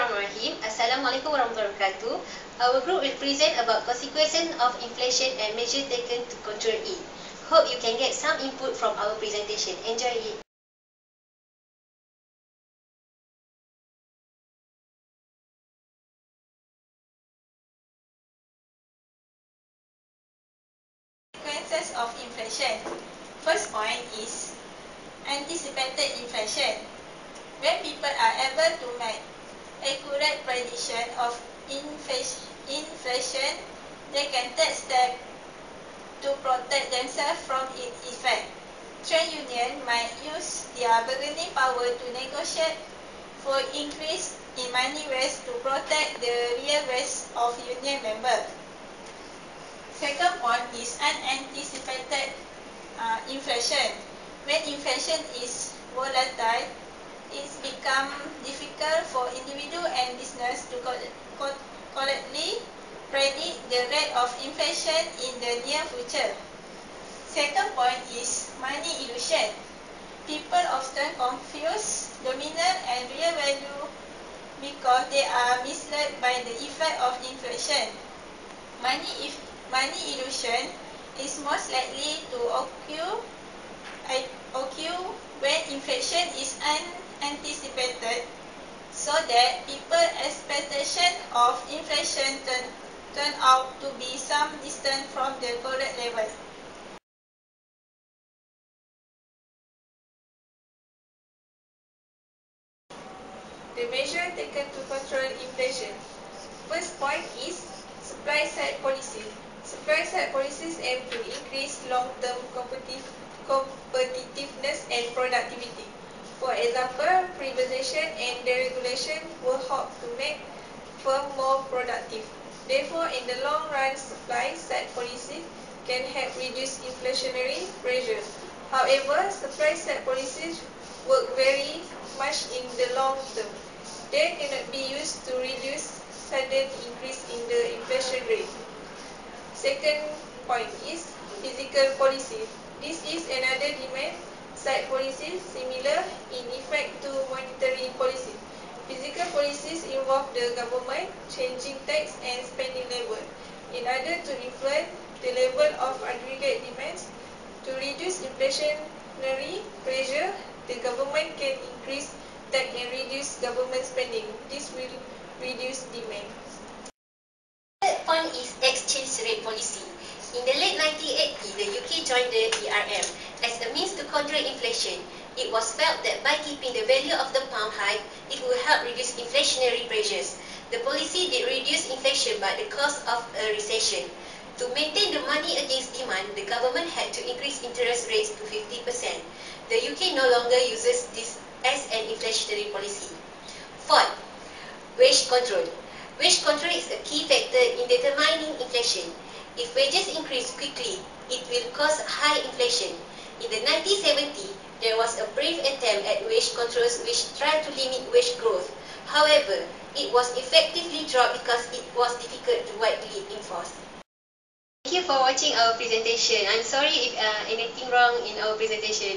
Bismillahirrahmanirrahim. Assalamualaikum warahmatullahi wabarakatuh. Our group will present about consequences of inflation and measures taken to control it. Hope you can get some input from our presentation. Enjoy it. Consequences of inflation. First point is anticipated inflation. When people are able to make accurate prediction of inflation, they can take steps to protect themselves from its effect. Trade unions might use their bargaining power to negotiate for increase in money rates to protect the real rates of union members. Second point is unanticipated inflation. When inflation is volatile, it becomes difficult for individual and business to correctly predict the rate of inflation in the near future. Second point is money illusion. People often confuse nominal and real value because they are misled by the effect of inflation. Money illusion is most likely to occur when inflation is unanticipated, so that people's expectation of inflation turn out to be some distance from the correct level. The measure taken to control inflation. First point is supply side policy. Supply side policies aim to increase long-term competitiveness and productivity. For example, privatization and deregulation will help to make firms more productive. Therefore, in the long run, supply side policies can help reduce inflationary pressure. However, supply side policies work very much in the long term. They cannot be used to reduce sudden increase in the inflation rate. Second point is fiscal policy. This is another demand side policy similar in effect to monetary policy. Fiscal policies involve the government changing tax and spending level in order to influence the level of aggregate demands. To reduce inflationary pressure, the government can increase tax and reduce government spending. This will reduce demand. Third point is exchange rate policy. In the late 1980s, the UK joined the ERM. As a means to control inflation, it was felt that by keeping the value of the pound high, it would help reduce inflationary pressures. The policy did reduce inflation but the cost of a recession. To maintain the money against demand, the government had to increase interest rates to 50%. The UK no longer uses this as an inflationary policy. Fourth, wage control. Wage control is a key factor in determining inflation. If wages increase quickly, it will cause high inflation. In the 1970s, there was a brave attempt at wage controls which tried to limit wage growth. However, it was effectively dropped because it was difficult to widely enforce. Thank you for watching our presentation. I'm sorry if anything wrong in our presentation.